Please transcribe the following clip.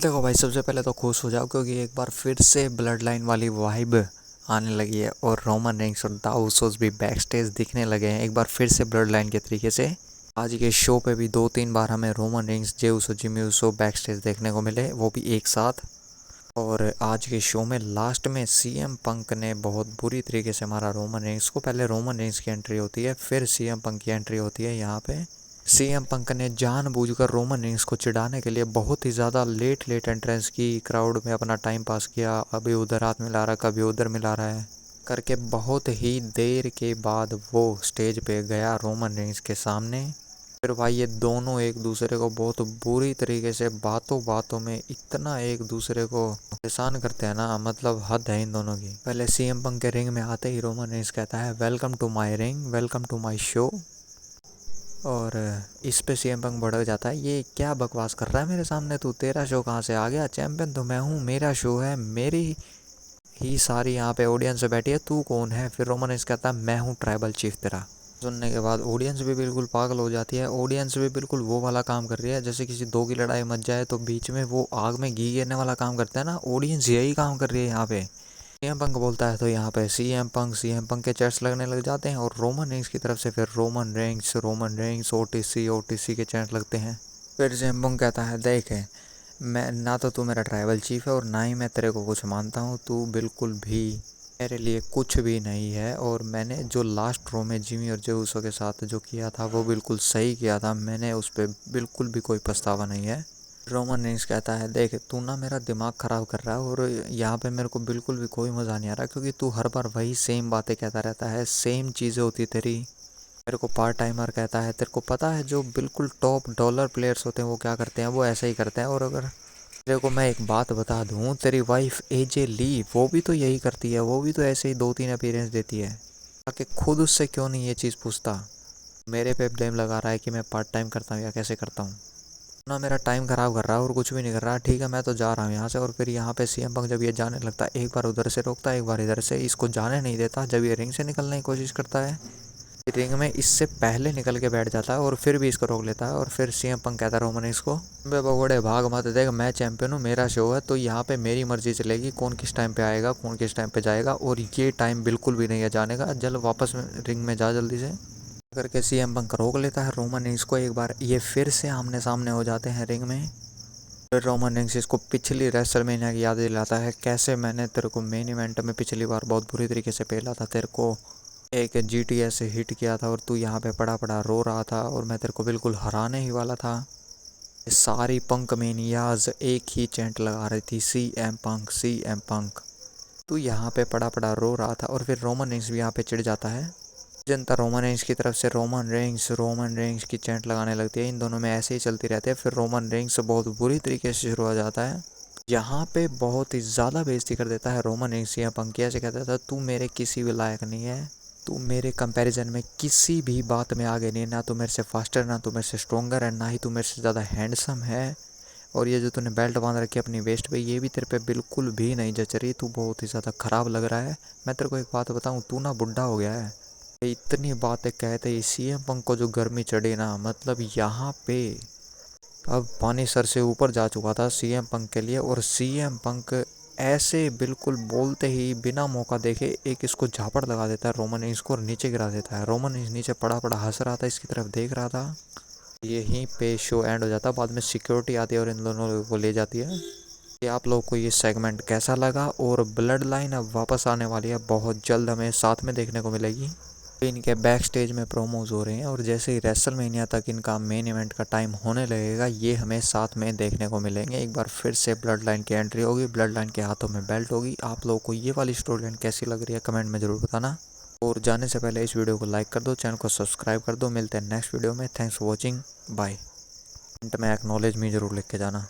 देखो भाई, सबसे पहले तो खुश हो जाओ क्योंकि एक बार फिर से ब्लड लाइन वाली वाइब आने लगी है और रोमन रेंस और द उसोस भी बैक स्टेज दिखने लगे हैं एक बार फिर से ब्लड लाइन के तरीके से। आज के शो पे भी 2-3 बार हमें रोमन रेंस, जे उसो, जिमी उसो बैक स्टेज देखने को मिले, वो भी एक साथ। और आज के शो में लास्ट में सीएम पंक ने बहुत बुरी तरीके से मारा रोमन रेंस को। पहले रोमन रेंस की एंट्री होती है, फिर सीएम पंक की एंट्री होती है। यहाँ पे सीएम पंक ने जानबूझकर रोमन रेंस को चिढ़ाने के लिए बहुत ही ज़्यादा लेट एंट्रेंस की, क्राउड में अपना टाइम पास किया। अभी उधर हाथ मिला रहा, कभी उधर मिला रहा है करके बहुत ही देर के बाद वो स्टेज पे गया रोमन रेंस के सामने। फिर भाई ये दोनों एक दूसरे को बहुत बुरी तरीके से बातों बातों में इतना एक दूसरे को परेशान करते हैं ना, मतलब हद है इन दोनों की। पहले सीएम पंक के रिंग में आते ही रोमन रेंस कहता है, welcome to my ring, welcome to my show. और इस पे सीएम पंक भड़क जाता है, ये क्या बकवास कर रहा है मेरे सामने तू, तेरा शो कहाँ से आ गया, चैंपियन तो मैं हूँ, मेरा शो है, मेरी ही सारी यहाँ पे ऑडियंस बैठी है, तू कौन है। फिर रोमन रेंस कहता है, मैं हूँ ट्राइबल चीफ तेरा। सुनने के बाद ऑडियंस भी बिल्कुल पागल हो जाती है। ऑडियंस भी बिल्कुल वो वाला काम कर रही है जैसे किसी दो की लड़ाई मच जाए तो बीच में वो आग में घी गिरने वाला काम करता है ना, ऑडियंस यही काम कर रही है यहाँ पे। सीएम पंक बोलता है तो यहाँ पे सीएम पंक के चैट्स लगने लग जाते हैं और रोमन रेंस की तरफ से फिर रोमन रेंस ओटीसी ओटीसी के चैट लगते हैं। फिर सीएम पंक कहता है, देख मैं ना तो तू मेरा ट्राइबल चीफ है और ना ही मैं तेरे को कुछ मानता हूँ, तू बिल्कुल भी मेरे लिए कुछ भी नहीं है। और मैंने जो लास्ट रो में जिमी और जे उसो के साथ जो किया था वो बिल्कुल सही किया था, मैंने उस पर बिल्कुल भी कोई पछतावा नहीं है। रोमन रेंस कहता है, देख तू ना मेरा दिमाग ख़राब कर रहा है और यहाँ पे मेरे को बिल्कुल भी कोई मज़ा नहीं आ रहा क्योंकि तू हर बार वही सेम बातें कहता रहता है, सेम चीज़ें होती तेरी। मेरे को पार्ट टाइमर कहता है, तेरे को पता है जो बिल्कुल टॉप डॉलर प्लेयर्स होते हैं वो क्या करते हैं, वो ऐसा ही करते हैं। और अगर तेरे को मैं एक बात बता दूँ, तेरी वाइफ एजे ली वो भी तो यही करती है, वो भी तो ऐसे ही 2-3 अपीयरेंस देती है, ताकि खुद उससे क्यों नहीं ये चीज़ पूछता। मेरे पे ब्लेम लगा रहा है कि मैं पार्ट टाइम करता हूँ या कैसे करता हूँ ना, मेरा टाइम ख़राब कर रहा है और कुछ भी नहीं कर रहा। ठीक है मैं तो जा रहा हूँ यहाँ से। और फिर यहाँ पे सीएम पंक जब ये जाने लगता है, एक बार उधर से रोकता है, एक बार इधर से, इसको जाने नहीं देता। जब ये रिंग से निकलने की कोशिश करता है, रिंग में इससे पहले निकल के बैठ जाता है और फिर भी इसको रोक लेता है। और फिर सीएम पंक कहता है रोमन इसको, बे बगोड़े भाग मत, देख मैं चैंपियन हूँ, मेरा शो है, तो यहाँ पे मेरी मर्जी चलेगी, कौन किस टाइम पे आएगा, कौन किस टाइम पे जाएगा। और ये टाइम बिल्कुल भी नहीं है जाने का, जल वापस रिंग में जा जल्दी से करके सीएम पंक रोक लेता है रोमन रेंस को। एक बार ये फिर से आमने सामने हो जाते हैं रिंग में। फिर रोमन रेंस इसको पिछली रेसलमेनिया की याद दिलाता है, कैसे मैंने तेरे को मेन इवेंट में पिछली बार बहुत बुरी तरीके से पेला था, तेरे को एक जीटीएस से हिट किया था और तू यहाँ पे पड़ा पड़ा रो रहा था और मैं तेरे को बिल्कुल हराने ही वाला था। सारी पंक मेनियाज एक ही चैंट लगा रही थी, सीएम पंक सीएम पंक। तू यहाँ पे पड़ा पड़ा रो रहा था। और फिर रोमन रेंस भी यहाँ पे चिढ़ जाता है। जनता रोमन रेंस की तरफ से रोमन रेंस की चैंट लगाने लगती है। इन दोनों में ऐसे ही चलती रहती है। फिर रोमन रेंस बहुत बुरी तरीके से शुरू हो जाता है, यहाँ पे बहुत ही ज़्यादा बेइज्जती कर देता है रोमन रेंस। या पंकी ऐसे कहता था, तू मेरे किसी भी लायक नहीं है, तू मेरे कंपैरिजन में किसी भी बात में आगे नहीं, ना तू मेरे से फास्टर, ना तू मेरे से स्ट्रोंगर है, ना ही तू मेरे से ज़्यादा हैंडसम है। और ये जो तूने बेल्ट बांध रखी है अपनी वेस्ट पे, ये भी तेरे पे बिल्कुल भी नहीं जच रही, तू बहुत ही ज़्यादा ख़राब लग रहा है। मैं तेरे को एक बात बताऊँ, तू ना बुढ़ा हो गया है। इतनी बातें कहते ही सीएम पंक को जो गर्मी चढ़ी ना, मतलब यहाँ पे अब पानी सर से ऊपर जा चुका था सीएम पंक के लिए। और सीएम पंक ऐसे बिल्कुल बोलते ही बिना मौका देखे एक इसको झापड़ लगा देता है रोमन रेंस को और नीचे गिरा देता है। रोमन रेंस नीचे पड़ा पड़ा हंस रहा था, इसकी तरफ देख रहा था। यहीं पे शो एंड हो जाता। बाद में सिक्योरिटी आती है और इन दोनों लोगों को ले जाती है। कि आप लोगों को ये सेगमेंट कैसा लगा। और ब्लड लाइन अब वापस आने वाली है, बहुत जल्द हमें साथ में देखने को मिलेगी। इनके बैक स्टेज में प्रोमोज हो रहे हैं और जैसे ही रेसलमेनिया तक इनका मेन इवेंट का टाइम होने लगेगा, ये हमें साथ में देखने को मिलेंगे। एक बार फिर से ब्लड लाइन की एंट्री होगी, ब्लड लाइन के हाथों में बेल्ट होगी। आप लोगों को ये वाली स्टोरी लाइन कैसी लग रही है कमेंट में ज़रूर बताना। और जाने से पहले इस वीडियो को लाइक कर दो, चैनल को सब्सक्राइब कर दो। मिलते हैं नेक्स्ट वीडियो में। Thanks for watching, bye. Comment में एक्नॉलेज मी ज़रूर लिख के जाना।